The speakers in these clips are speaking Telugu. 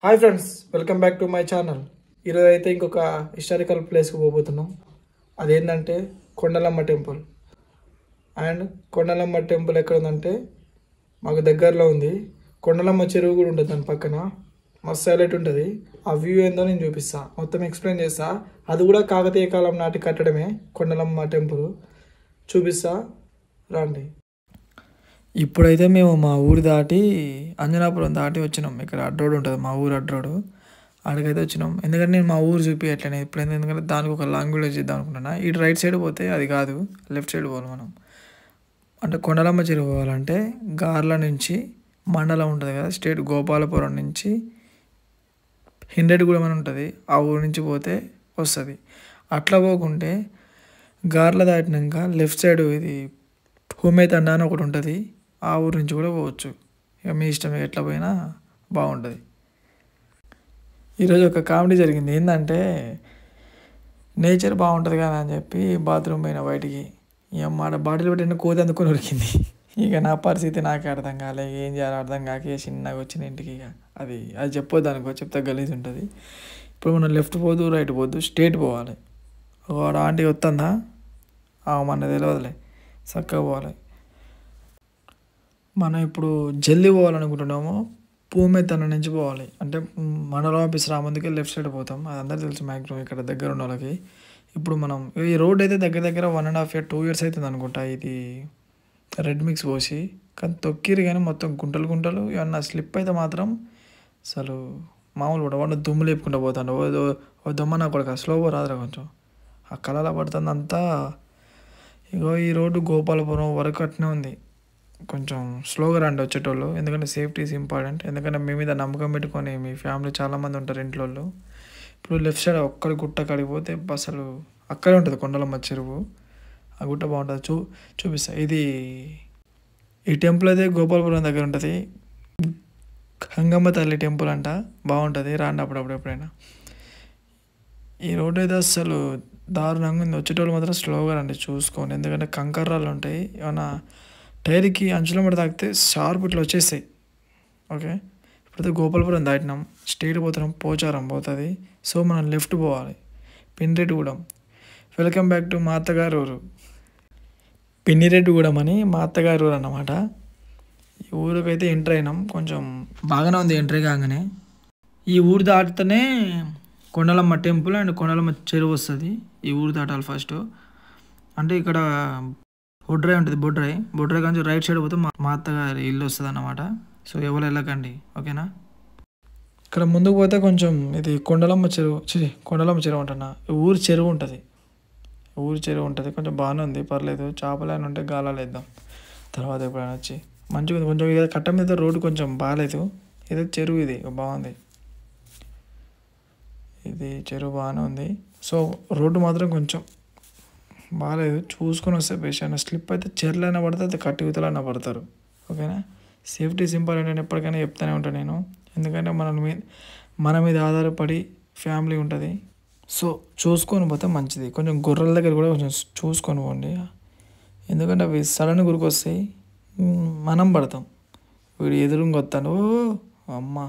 Hi friends, welcome back to my channel. ఈరోజు అయితే ఇంకొక హిస్టారికల్ ప్లేస్కి పోబోతున్నాం. అదేంటంటే Kondalamma temple. And Kondalamma temple ఎక్కడ ఉందంటే మాకు దగ్గరలో ఉంది. కొండలమ్మ చెరువు కూడా ఉంటుంది దాని పక్కన. మస్తు హైలైట్ ఉంటుంది. ఆ వ్యూ ఏందో నేను చూపిస్తా, మొత్తం ఎక్స్ప్లెయిన్ చేస్తా. అది కూడా కాకతీయ కాలం నాటి కట్టడమే కొండలమ్మ టెంపుల్. చూపిస్తా రండి. ఇప్పుడైతే మేము మా ఊరు దాటి అంజనాపురం దాటి వచ్చినాం. ఇక్కడ అడ్రోడ్ ఉంటుంది, మా ఊరు అడ్రోడ్. అక్కడికైతే వచ్చినాం. ఎందుకంటే నేను మా ఊరు చూపించట్లేను ఇప్పుడు, ఎందుకంటే దానికి ఒక లాంగ్వేజ్ ఇద్దాం అనుకుంటున్నా. ఇటు రైట్ సైడ్ పోతే అది కాదు, లెఫ్ట్ సైడ్ పోవాలి మనం. అంటే కొండలమ్మ చెరువు పోవాలంటే గార్ల నుంచి మండలం ఉంటుంది కదా, స్టేట్ గోపాలపురం నుంచి హిండెడ్గూడెం అని ఉంటుంది, ఆ ఊరు నుంచి పోతే వస్తుంది. అట్లా పోకుంటే గార్ల దాటినాక లెఫ్ట్ సైడ్ ఇది హోమేతండ అని ఒకటి ఉంటుంది, ఆ ఊరు నుంచి కూడా పోవచ్చు. ఇక మీ ఇష్టం, ఎట్లా పోయినా బాగుంటుంది. ఈరోజు ఒక కామెడీ జరిగింది. ఏంటంటే నేచర్ బాగుంటుంది కదా అని చెప్పి బాత్రూమ్ పోయిన బయటికి, ఇక మాట బాటిల్ పెట్టిన కోతి అందుకొని ఉరికింది. ఇక నా పరిస్థితి నాకే అర్థం కాలే, ఏం చేయాలో అర్థం కాక చిన్నగా వచ్చిన ఇంటికి. ఇక అది చెప్పొద్దు అనుకో, చెప్తే గలీజ్ ఉంటుంది. ఇప్పుడు మనం లెఫ్ట్ పోదు, రైట్ పోద్దు, స్ట్రేట్ పోవాలి. వాడు ఆంటీ వస్తుందా మన తెలియదులే, చక్కగా పోవాలి. మనం ఇప్పుడు జల్దీ పోవాలనుకుంటున్నాము, పూమెత్తన నుంచి పోవాలి. అంటే మండలం ఆఫీస్ రామందుకే లెఫ్ట్ సైడ్ పోతాం, అది అందరికీ తెలుసు మ్యాక్సిమం ఇక్కడ దగ్గర ఉన్న వాళ్ళకి. ఇప్పుడు మనం ఈ రోడ్ అయితే దగ్గర దగ్గర 1.5 years 2 years అవుతుంది అనుకుంటా ఇది రెడ్ మిక్స్ పోసి. కానీ తొక్కిరు కానీ మొత్తం గుంటలు గుంటలు. ఏమన్నా స్లిప్ అయితే మాత్రం అసలు మామూలు కూడా వాడు దుమ్ము లేపుకుంటూ పోతాడు. ఓ దొమ్మ నా కొడుకు స్లోగా రాదురా కొంచెం, ఆ కళలా పడుతుంది అంతా. ఇగో ఈ రోడ్డు గోపాలపురం వరకు అట్నే ఉంది. కొంచెం స్లోగా రండి వచ్చేటోళ్ళు, ఎందుకంటే సేఫ్టీ ఈజ్ ఇంపార్టెంట్. ఎందుకంటే మీ మీద నమ్మకం పెట్టుకొని మీ ఫ్యామిలీ చాలామంది ఉంటారు ఇంట్లో. ఇప్పుడు లెఫ్ట్ సైడ్ ఒక్కడి గుట్ట కడిగిపోతే అసలు అక్కడే ఉంటుంది కొండలమ్మ చెరువు. ఆ గుట్ట బాగుంటుంది, చూపిస్తా. ఇది ఈ టెంపుల్ అయితే గోపాలపురం దగ్గర ఉంటుంది, గంగమ్మ తల్లి టెంపుల్ అంట. బాగుంటుంది, రాండి అప్పుడప్పుడు ఎప్పుడైనా. ఈ రోడ్డు అయితే అసలు దారుణంగా ఉంది. వచ్చేటోళ్ళు మాత్రం స్లోగా రండి చూసుకోండి, ఎందుకంటే కంకర్రాలు ఉంటాయి. ఏమైనా టైర్కి అంచుల మీద తాకితే షార్ప్ ఇట్లా వచ్చేస్తాయి. ఓకే, ఇప్పుడైతే గోపాలపురం దాటినాం, స్ట్రైట్ పోతున్నాం, పోచారం పోతుంది. సో మనం లెఫ్ట్ పోవాలి, పిన్నిరెడ్డిగూడెం. వెల్కమ్ బ్యాక్ టు మా అత్తగారు ఊరు. పిన్నిరెడ్డిగూడెం అని మా అత్తగారు ఊరు అన్నమాట. ఈ ఊరికైతే ఎంటర్ అయినాం, కొంచెం బాగానే ఉంది ఎంట్రీ కాగానే. ఈ ఊరు దాటితేనే కొండలమ్మ టెంపుల్ అండ్ కొండలమ్మ చెరువు వస్తుంది. ఈ ఊరు దాటాలి ఫస్ట్. అంటే ఇక్కడ బొడ్రాయి ఉంటుంది, బొడ్రాయి కానీ రైట్ సైడ్ పోతే మా అత్తగారి ఇల్లు వస్తుంది అన్నమాట. సో ఎవరు వెళ్ళకండి, ఓకేనా. ఇక్కడ ముందుకు పోతే కొంచెం ఇది కొండలమ్మ చెరువు అంటున్నా, ఊరి చెరువు ఉంటుంది. కొంచెం బాగానే ఉంది, పర్లేదు. చేపలు అయినా ఉంటే గాలాలు వేద్దాం తర్వాత ఎప్పుడైనా వచ్చి. మంచిగా ఉంది కొంచెం. ఇక కట్ట మీద రోడ్డు కొంచెం బాగాలేదు, ఇది చెరువు, ఇది బాగుంది. ఇది చెరువు బాగానే ఉంది. సో రోడ్డు మాత్రం కొంచెం బాగాలేదు, చూసుకొని వస్తే బెస్ట్. అయినా స్లిప్ అయితే చెర్లైనా పడితే కట్టి యువతలైనా పడతారు, ఓకేనా. సేఫ్టీ ఇంపార్టెంట్ అని ఎప్పటికైనా చెప్తూనే ఉంటాను నేను, ఎందుకంటే మన మీద ఆధారపడి ఫ్యామిలీ ఉంటుంది. సో చూసుకొని పోతే మంచిది. కొంచెం గొర్రెల దగ్గర కూడా కొంచెం చూసుకొని పోండి, ఎందుకంటే అవి సడన్గా గురికొస్తాయి, మనం పడతాం. వీడు ఎదురుగా వస్తాను, అమ్మ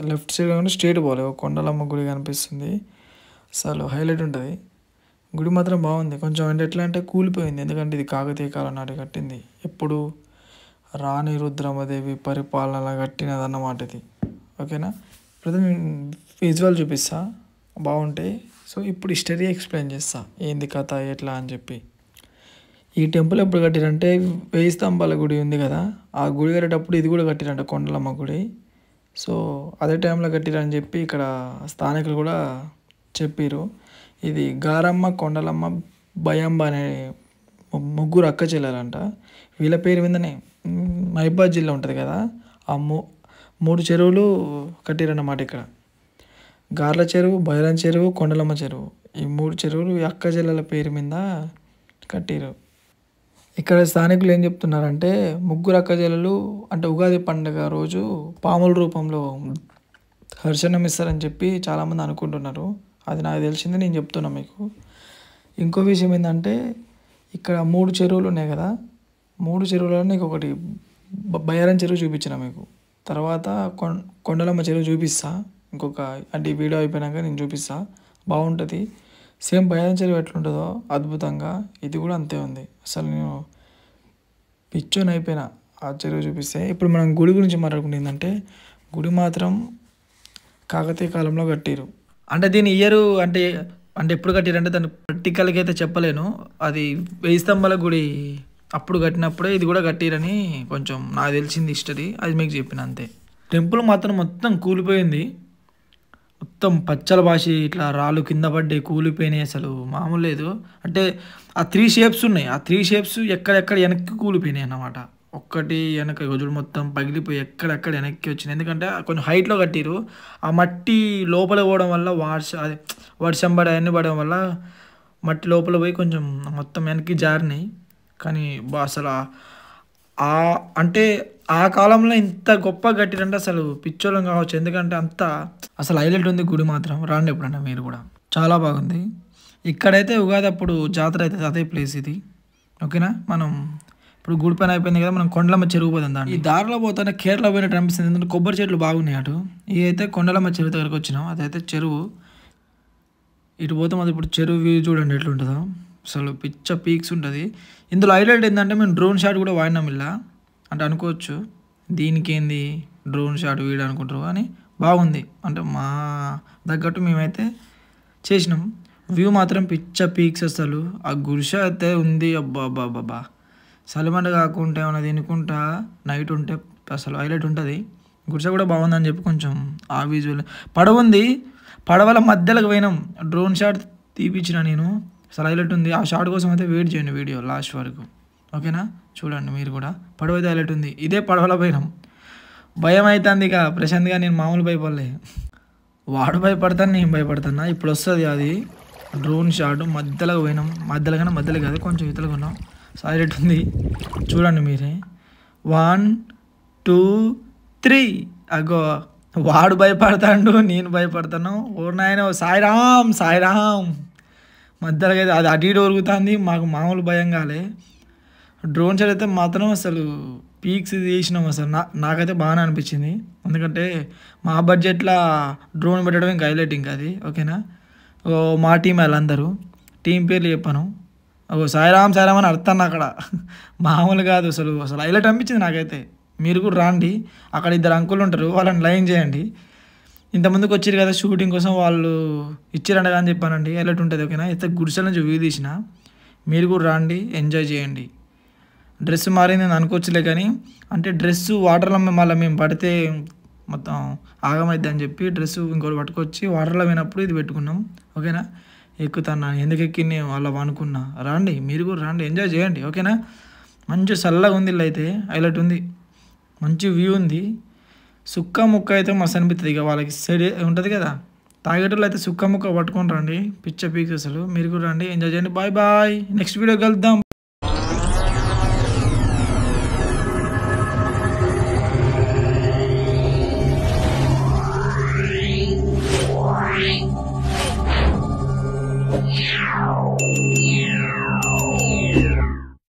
లెఫ్ట్ సైడ్ కానీ స్ట్రైట్ పోలే. కొండలమ్మ గుడి కనిపిస్తుంది, అసలు హైలైట్ ఉంటుంది. గుడి మాత్రం బాగుంది. కొంచెం అంటే ఎట్లా అంటే కూలిపోయింది, ఎందుకంటే ఇది కాకతీయ కాలం నాటి కట్టింది. ఎప్పుడు రాణి రుద్రమదేవి పరిపాలన కట్టినది అన్నమాట ఇది, ఓకేనా. ఇప్పుడు నేను విజువల్ చూపిస్తా, బాగుంటాయి. సో ఇప్పుడు హిస్టరీ ఎక్స్ప్లెయిన్ చేస్తా, ఏంది కథ ఎట్లా అని చెప్పి. ఈ టెంపుల్ ఎప్పుడు కట్టిరంటే 1000 స్తంభాల గుడి ఉంది కదా, ఆ గుడి కట్టేటప్పుడు ఇది కూడా కట్టిరంట, కొండలమ్మ గుడి. సో అదే టైంలో కట్టిరని చెప్పి ఇక్కడ స్థానికులు కూడా చెప్పారు. ఇది గారమ్మ, కొండలమ్మ, భయంబ అనే ముగ్గురు అక్క చెల్లెలంట. వీళ్ళ పేరు మీదనే మహిబాద్ జిల్లా ఉంటుంది కదా, ఆ 3 చెరువులు కట్టిరన్నమాట ఇక్కడ. గార్ల చెరువు, బైరం చెరువు, కొండలమ్మ చెరువు, ఈ 3 చెరువులు ఈ అక్క చెల్లెల పేరు మీద కట్టిరు. ఇక్కడ స్థానికులు ఏం చెప్తున్నారంటే, ముగ్గురు అక్క చెల్లెలు అంటే ఉగాది పండుగ రోజు పాముల రూపంలో దర్శనం ఇస్తారని చెప్పి చాలామంది అనుకుంటున్నారు. అది నాకు తెలిసింది, నేను చెప్తున్నా మీకు. ఇంకో విషయం ఏంటంటే, ఇక్కడ 3 చెరువులు ఉన్నాయి కదా, 3 చెరువులలో నీకు ఒకటి బయ్యారం చెరువు చూపించిన మీకు. తర్వాత కొండలమ్మ చెరువు చూపిస్తా ఇంకొక, అంటే ఈ వీడియో అయిపోయినాక నేను చూపిస్తా, బాగుంటుంది. సేమ్ బయ్యారం చెరువు ఎట్లుంటుందో అద్భుతంగా ఇది కూడా అంతే ఉంది. అసలు నేను పిచ్చోని అయిపోయినా ఆ చెరువు చూపిస్తే. ఇప్పుడు మనం గుడి గురించి మాట్లాడుకుంటే గుడి మాత్రం కాకతీయ కాలంలో కట్టిరు. అంటే దీని ఇయరు అంటే అంటే ఎప్పుడు కట్టిరంటే దాన్ని ప్రాక్టికల్గా అయితే చెప్పలేను. అది 1000 స్తంభాల గుడి అప్పుడు కట్టినప్పుడే ఇది కూడా కట్టిరని కొంచెం నాకు తెలిసింది హిస్టరీ, అది మీకు చెప్పిన అంతే. టెంపుల్ మాత్రం మొత్తం కూలిపోయింది, మొత్తం పచ్చల భాషి ఇట్లా రాళ్ళు కింద పడ్డాయి, కూలిపోయినాయి, అసలు మామూలు లేదు. అంటే ఆ 3 షేప్స్ ఉన్నాయి, ఆ 3 షేప్స్ ఎక్కడెక్కడ వెనక్కి కూలిపోయినాయి అన్నమాట. ఒక్కటి వెనక గజుడు మొత్తం పగిలిపోయి ఎక్కడెక్కడ వెనక్కి వచ్చింది. ఎందుకంటే కొంచెం హైట్లో కట్టిరు, ఆ మట్టి లోపల పోవడం వల్ల అదే వర్షం పడే అన్నీ పడడం వల్ల మట్టి లోపల పోయి కొంచెం మొత్తం వెనక్కి జారినాయి. కానీ అసలు అంటే ఆ కాలంలో ఇంత గొప్ప కట్టిరంటే అసలు పిచ్చోళం కావచ్చు. ఎందుకంటే అంత అసలు హైలైట్ ఉంది గుడి మాత్రం. రాండి ఎప్పుడన్నా మీరు కూడా, చాలా బాగుంది. ఇక్కడైతే ఉగాది అప్పుడు జాతర అవుతుంది, అదే ప్లేస్ ఇది. ఓకేనా, మనం ఇప్పుడు గుడి పని అయిపోయింది కదా, మనం కొండలమ్మ చెరువు పోతాం. దాన్ని ఈ దారిలో పోతానే కేరళ పోయినట్టు అనిపిస్తుంది, ఎందుకంటే కొబ్బరి చెట్లు బాగున్నాయి అటు. ఇవి అయితే కొండలమ్మ చెరువు దగ్గరకు వచ్చినాం, అదైతే చెరువు. ఇటు పోతాం, అది ఇప్పుడు చెరువు వ్యూ చూడండి ఎట్లుంటుందో, అసలు పిచ్చ పీక్స్ ఉంటుంది. ఇందులో హైలైట్ ఏంటంటే మేము డ్రోన్ షాట్ కూడా వాడినాం ఇలా. అంటే అనుకోవచ్చు దీనికి ఏంది డ్రోన్ షాట్ వీడు అనుకుంటారు, కానీ బాగుంది. అంటే మా తగ్గట్టు మేమైతే చేసినాం. వ్యూ మాత్రం పిచ్చ పీక్స్, అసలు ఆ గుడిసె అయితే ఉంది, అబ్బా అబ్బా అబ్బా సలిమంట కాకుండా ఏమైనా తినుకుంటా నైట్ ఉంటే అసలు హైలైట్ ఉంటుంది. గుడిసె కూడా బాగుందని చెప్పి కొంచెం ఆ విజువల్. పడవ ఉంది, పడవల మధ్యలోకి పోయినాం, డ్రోన్ షాట్ తీపిచ్చిన నేను, అసలు హైలైట్ ఉంది. ఆ షాట్ కోసం అయితే వెయిట్ చేయండి వీడియో లాస్ట్ వరకు, ఓకేనా. చూడండి మీరు కూడా, పడవ అయితే హైలైట్ ఉంది. ఇదే పడవలో పోయినాం. భయం అవుతుంది ఇక ప్రశాంత్గా, నేను మామూలు భయపడలే, వాడు భయపడతాను నేను భయపడతాను. ఇప్పుడు వస్తుంది అది డ్రోన్ షాట్, మధ్యలో పోయినాం, మధ్యలో కాదు కొంచెం ఇతలుగా ఉన్నాం, హైలైట్ ఉంది. చూడండి మీరే, 1 2 3 అగో వాడు భయపడతాడు, నేను భయపడతాను. ఓ నాయన సాయిరామ్ సాయిరామ్, మధ్యలో అయితే అది అటు ఇటు ఒరుగుతుంది, మాకు మామూలు భయం కాలే. డ్రోన్ షాట్ అయితే మాత్రం అసలు పీక్స్ తీసినాం. అసలు నాకైతే బాగానే అనిపించింది, ఎందుకంటే మా బడ్జెట్లో డ్రోన్ పెట్టడం ఇంకా హైలైట్ ఇంకా అది, ఓకేనా. మా టీం వాళ్ళందరూ టీం పేర్లు చెప్పాను, సాయిరామ్ సాయిరామ్ అని అర్థాను అక్కడ, మామూలు కాదు అసలు. హైలైట్ అనిపించింది నాకైతే. మీరు కూడా రాండి, అక్కడ 2 అంకులు ఉంటారు, వాళ్ళని లైన్ చేయండి. ఇంతమందికి వచ్చారు కదా షూటింగ్ కోసం, వాళ్ళు ఇచ్చారంట అని చెప్పానండి, హైలైట్ ఉంటుంది, ఓకేనా. అయితే గుడిసెల నుంచి వ్యూ తీసిన, మీరు కూడా రాండి, ఎంజాయ్ చేయండి. డ్రెస్ మారింది అని అనుకోవచ్చులే, కానీ అంటే డ్రెస్ వాటర్లో మళ్ళీ మేము పడితే మొత్తం ఆగమైద్ది అని చెప్పి డ్రెస్ ఇంకోటి పట్టుకొచ్చి వాటర్లో పోయినప్పుడు ఇది పెట్టుకున్నాం, ఓకేనా. ఎక్కుతాను, ఎందుకు ఎక్కింది వాళ్ళ అనుకున్నా. రాండి మీరు కూడా రాండి, ఎంజాయ్ చేయండి, ఓకేనా. మంచి చల్లగా ఉంది, ఇల్లు అయితే హైలైట్ ఉంది, మంచి వ్యూ ఉంది. సుక్క ముక్క అయితే మస్తు అనిపిస్తుంది. ఇక వాళ్ళకి సైడ్ ఉంటుంది కదా తాగేటోళ్ళు అయితే సుక్క ముక్క పట్టుకొని రండి, పిచ్చ పీక్స్ అసలు. మీరు కూడా రండి, ఎంజాయ్ చేయండి. బాయ్ బాయ్, నెక్స్ట్ వీడియో కలుద్దాం.